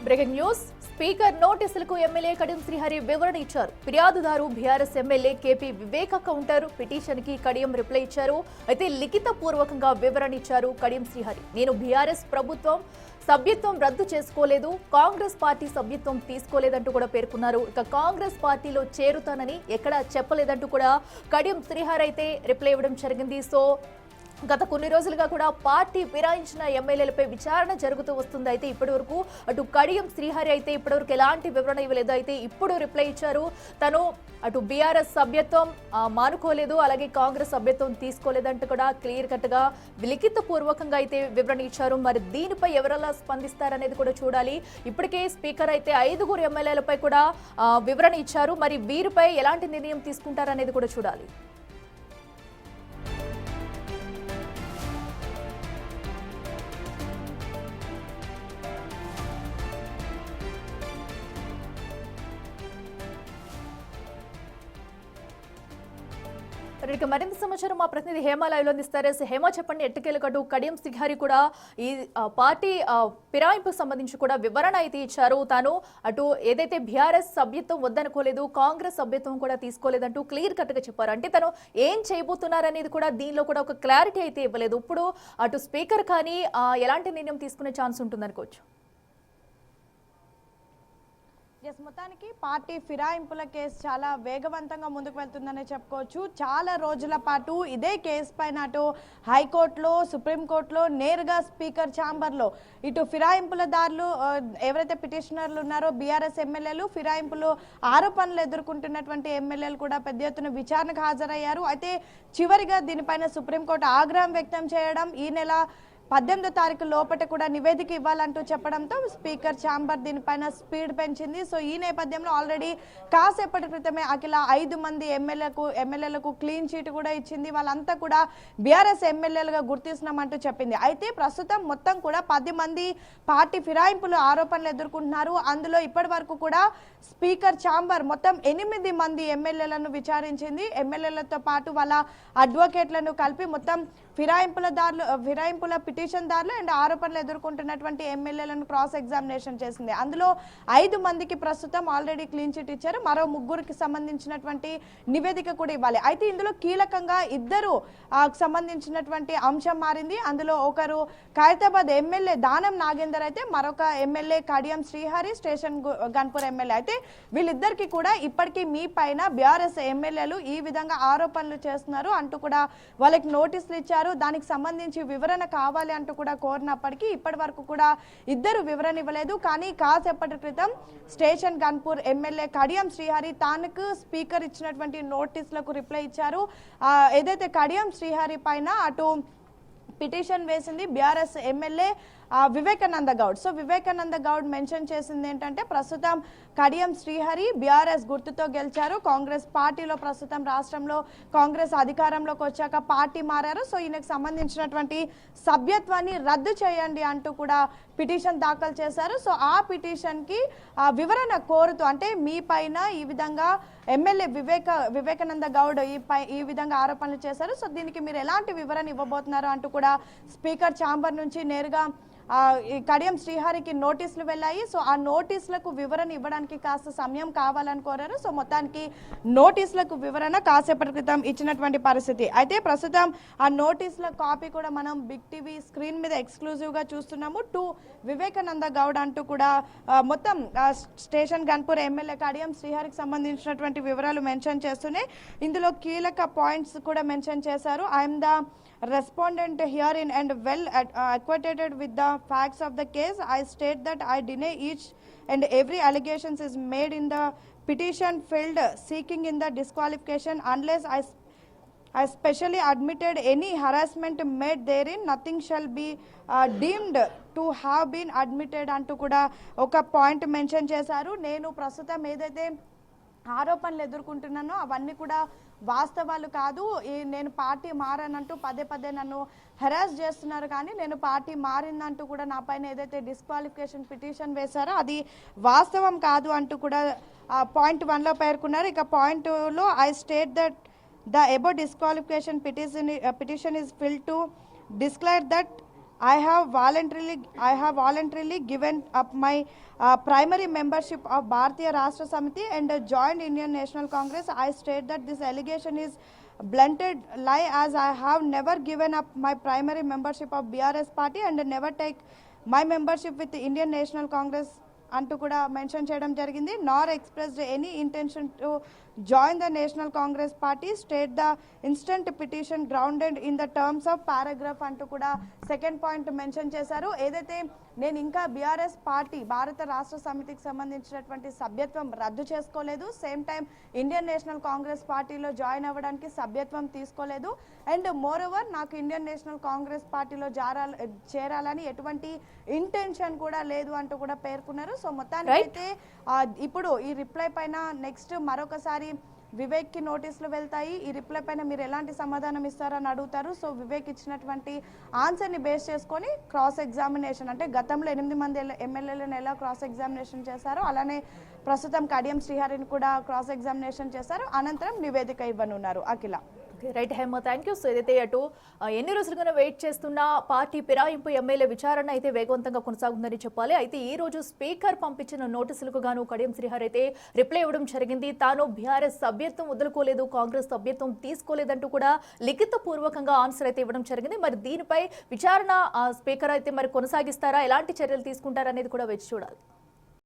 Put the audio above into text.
Breaking news speaker నోటీసులకు MLA Kadiyam Srihari వివరణ ఇచ్చారు. ఫిర్యాదుదారు BRS MLA KP Viveka counter petition కి కడియం రిప్లై ఇచ్చారు. అయితే లిఖిత పూర్వకంగా వివరణ ఇచ్చారు కడియం శ్రీహరి. నేను బీఆర్ఎస్ ప్రభుత్వం సభ్యత్వం రద్దు చేసుకోలేదు, కాంగ్రెస్ పార్టీ సభ్యత్వం తీసుకోలేదంటూ కూడా పేర్కొన్నారు. ఇక కాంగ్రెస్ పార్టీలో చేరుతానని ఎక్కడా చెప్పలేదంటూ కూడా కడియం శ్రీహరి అయితే రిప్లై ఇవ్వడం జరిగింది. సో గత కొన్ని రోజులుగా కూడా పార్టీ ఫిరాయించిన ఎమ్మెల్యేలపై విచారణ జరుగుతూ వస్తుంది. అయితే ఇప్పటి వరకు అటు కడియం శ్రీహరి అయితే ఇప్పటివరకు ఎలాంటి వివరణ ఇవ్వలేదు. అయితే ఇప్పుడు రిప్లై ఇచ్చారు. తను అటు బీఆర్ఎస్ సభ్యత్వం మానుకోలేదు, అలాగే కాంగ్రెస్ సభ్యత్వం తీసుకోలేదంటూ కూడా క్లియర్ కట్ గా లిఖిత పూర్వకంగా అయితే వివరణ ఇచ్చారు. మరి దీనిపై ఎవరెలా స్పందిస్తారనేది కూడా చూడాలి. ఇప్పటికే స్పీకర్ అయితే 5 ఎమ్మెల్యేలపై కూడా వివరణ ఇచ్చారు. మరి వీరిపై ఎలాంటి నిర్ణయం తీసుకుంటారనేది కూడా చూడాలి. మరింత సమాచారం మా ప్రతినిధి హేమ లైవ్ లో అందిస్తారు. హేమ చెప్పండి, ఎట్టకేలకు కడియం శ్రీహరి కూడా ఈ పార్టీ ఫిరాయింపుకు సంబంధించి కూడా వివరణ అయితే ఇచ్చారు. తాను అటు ఏదైతే బీఆర్ఎస్ సభ్యత్వం వద్దనుకోలేదు, కాంగ్రెస్ సభ్యత్వం కూడా తీసుకోలేదంటూ క్లియర్ కట్ గా చెప్పారు. అంటే తను ఏం చేయబోతున్నారనేది కూడా దీనిలో కూడా ఒక క్లారిటీ అయితే ఇవ్వలేదు. ఇప్పుడు అటు స్పీకర్ కానీ ఎలాంటి నిర్ణయం తీసుకునే ఛాన్స్ ఉంటుందనుకోవచ్చు. మొత్తానికి పార్టీ ఫిరాయింపుల కేసు చాలా వేగవంతంగా ముందుకు వెళ్తుందని చెప్పుకోవచ్చు. చాలా రోజుల పాటు ఇదే కేసు పైన అటు హైకోర్టులో, సుప్రీంకోర్టులో, నేరుగా స్పీకర్ ఛాంబర్లో ఇటు ఫిరాయింపులదారులు ఎవరైతే పిటిషనర్లు ఉన్నారో బీఆర్ఎస్ ఎమ్మెల్యేలు, ఫిరాయింపులు ఆరోపణలు ఎదుర్కొంటున్నటువంటి ఎమ్మెల్యేలు కూడా పెద్ద ఎత్తున విచారణకు హాజరయ్యారు. అయితే చివరిగా దీనిపైన సుప్రీంకోర్టు ఆగ్రహం వ్యక్తం చేయడం, ఈ నెల 18వ తారీఖు లోపల కూడా నివేదిక ఇవ్వాలంటూ చెప్పడంతో స్పీకర్ ఛాంబర్ దీనిపైన స్పీడ్ పెంచింది. సో ఈ నేపథ్యంలో ఆల్రెడీ కాసేపటి క్రితమే అఖిల 5 మంది ఎమ్మెల్యేలకు క్లీన్ చీట్ కూడా ఇచ్చింది. వాళ్ళంతా కూడా బీఆర్ఎస్ ఎమ్మెల్యేలుగా గుర్తిస్తున్నామంటూ చెప్పింది. అయితే ప్రస్తుతం మొత్తం కూడా 10 మంది పార్టీ ఫిరాయింపులు ఆరోపణలు ఎదుర్కొంటున్నారు. అందులో ఇప్పటి వరకు కూడా స్పీకర్ ఛాంబర్ మొత్తం 8 మంది ఎమ్మెల్యేలను విచారించింది. ఎమ్మెల్యేలతో పాటు వాళ్ళ అడ్వకేట్లను కలిపి మొత్తం ఫిరాయింపుల పిటిషన్దారులు అండ్ ఆరోపణలు ఎదుర్కొంటున్నటువంటి ఎమ్మెల్యేలను క్రాస్ ఎగ్జామినేషన్ చేసింది. అందులో 5 మందికి ప్రస్తుతం ఆల్రెడీ క్లీన్ చిట్ ఇచ్చారు. మరో 3కి సంబంధించినటువంటి నివేదిక కూడా ఇవ్వాలి. అయితే ఇందులో కీలకంగా 2 సంబంధించినటువంటి అంశం మారింది. అందులో ఒకరు ఖైరతాబాద్ ఎమ్మెల్యే దానం నాగేందర్ అయితే మరొక MLA Kadiyam Srihari station Ghanpur MLA. అయితే వీళ్ళిద్దరికి కూడా ఇప్పటికీ మీ పైన బీఆర్ఎస్ ఎమ్మెల్యేలు ఈ విధంగా ఆరోపణలు చేస్తున్నారు అంటూ కూడా వాళ్ళకి నోటీసులు ఇచ్చారు. దానికి సంబంధించి వివరణ కావాలి అంటూ కూడా కోరినప్పటికీ ఇప్పటి వరకు కూడా 2 వివరణ ఇవ్వలేదు. కానీ కాసేపటి క్రితం స్టేషన్ గన్పూర్ ఎమ్మెల్యే కడియం శ్రీహరి తానుకు స్పీకర్ ఇచ్చినటువంటి నోటీసులకు రిప్లై ఇచ్చారు. ఏదైతే కడియం శ్రీహరి పైన అటు పిటిషన్ వేసింది BRS MLA Vivekananda Goud. So Vivekananda Goud mention చేసింది ఏంటంటే ప్రస్తుతం కడియం శ్రీహరి బీఆర్ఎస్ గుర్తుతో గెలిచారు. కాంగ్రెస్ పార్టీలో ప్రస్తుతం రాష్ట్రంలో కాంగ్రెస్ అధికారంలోకి వచ్చాక పార్టీ మారారు. సో ఈయనకు సంబంధించినటువంటి సభ్యత్వాన్ని రద్దు చేయండి అంటూ కూడా పిటిషన్ దాఖలు చేశారు. సో ఆ పిటిషన్ కి వివరణ కోరుతూ, అంటే మీ పైన ఈ విధంగా ఎమ్మెల్యే వివేకానంద గౌడ్ ఈ విధంగా ఆరోపణలు చేశారు. సో దీనికి మీరు ఎలాంటి వివరణ ఇవ్వబోతున్నారు అంటూ కూడా స్పీకర్ ఛాంబర్ నుంచి నేరుగా కడియం శ్రీహరికి నోటీసులు వెళ్ళాయి. సో ఆ నోటీసులకు వివరణ ఇవ్వడానికి కాస్త సమయం కావాలని కోరారు. సో మొత్తానికి నోటీసులకు వివరణ కాసేపటి క్రితం ఇచ్చినటువంటి పరిస్థితి. అయితే ప్రస్తుతం ఆ నోటీసుల కాపీ కూడా మనం బిగ్ టీవీ స్క్రీన్ మీద ఎక్స్క్లూజివ్ గా చూస్తున్నాము. టు వివేకానంద గౌడ్ అంటూ కూడా మొత్తం స్టేషన్ గన్పూర్ ఎమ్మెల్యే కడియం శ్రీహరికి సంబంధించినటువంటి వివరాలు మెన్షన్ చేస్తూనే ఇందులో కీలక పాయింట్స్ కూడా మెన్షన్ చేశారు. I'm the respondent herein and well acquainted with the facts of the case. I state that I deny each and every allegations is made in the petition filed seeking in the disqualification unless I specially admitted any harassment made therein. Nothing shall be deemed to have been admitted అంటూ కూడా ఒక point mention చేశారు. నేను ప్రస్తుతం ఏదైతే ఆరోపణలు ఎదుర్కొంటున్నానో అవన్నీ కూడా వాస్తవాలు కాదు. నేను పార్టీ మారానంటూ పదే నన్ను హెరాస్ చేస్తున్నారు. కానీ నేను పార్టీ మారిందంటూ కూడా నా పైన ఏదైతే డిస్క్వాలిఫికేషన్ పిటిషన్ వేశారో అది వాస్తవం కాదు అంటూ కూడా పాయింట్ 1లో పేర్కొన్నారు. ఇక పాయింట్ 2లో I state that the above disqualification petition is filled to declare that I have voluntarily given up my primary membership of Bharatiya Rashtra Samiti and joined Indian National Congress. I state that this allegation is blunted lie, as I have never given up my primary membership of BRS party and never take my membership with the Indian National Congress అంటూ కూడా mention చేయడం జరిగింది. నార్ expressed any intention to join the national Congress party, state the instant petition grounded in the terms of paragraph అంటూ కూడా second point mention చేశారు. ఏదైతే నేను ఇంకా బీఆర్ఎస్ పార్టీ భారత రాష్ట్ర సమితికి సంబంధించినటువంటి సభ్యత్వం రద్దు చేసుకోలేదు, same time Indian national Congress పార్టీలో జాయిన్ అవ్వడానికి సభ్యత్వం తీసుకోలేదు, అండ్ మోర్ ఓవర్ నాకు ఇండియన్ నేషనల్ కాంగ్రెస్ పార్టీలో చేరాలని ఎటువంటి ఇంటెన్షన్ కూడా లేదు అంటూ కూడా పేర్కొన్నారు. సో మొత్తానికి అయితే ఇప్పుడు ఈ రిప్లై పైన నెక్స్ట్ మరొకసారి వివేక్ కి నోటీసులు వెళ్తాయి. ఈ రిప్లై పైన మీరు ఎలాంటి సమాధానం ఇస్తారని అడుగుతారు. సో వివేక్ ఇచ్చినటువంటి ఆన్సర్ ని బేస్ చేసుకొని క్రాస్ ఎగ్జామినేషన్, అంటే గతంలో 8 మంది ఎమ్మెల్యేలను ఎలా క్రాస్ ఎగ్జామినేషన్ చేశారో అలానే ప్రస్తుతం కడియం శ్రీహరిని కూడా క్రాస్ ఎగ్జామినేషన్ చేశారు. అనంతరం నివేదిక ఇవ్వనున్నారు. Akhila. Right Hema, thank you. So ఏదైతే అటు ఎన్ని రోజులుగా వెయిట్ చేస్తున్న పార్టీ ఫిరాయింపు ఎమ్మెల్యే విచారణ అయితే వేగవంతంగా కొనసాగుతుందని చెప్పాలి. అయితే ఈ రోజు స్పీకర్ పంపించిన నోటీసులకు గాను కడియం శ్రీహరి అయితే రిప్లై ఇవ్వడం జరిగింది. తాను బీఆర్ఎస్ సభ్యత్వం వదులుకోలేదు, కాంగ్రెస్ సభ్యత్వం తీసుకోలేదంటూ కూడా లిఖిత పూర్వకంగా ఆన్సర్ అయితే ఇవ్వడం జరిగింది. మరి దీనిపై విచారణ స్పీకర్ అయితే మరి కొనసాగిస్తారా, ఎలాంటి చర్యలు తీసుకుంటారా అనేది కూడా వేచి చూడాలి.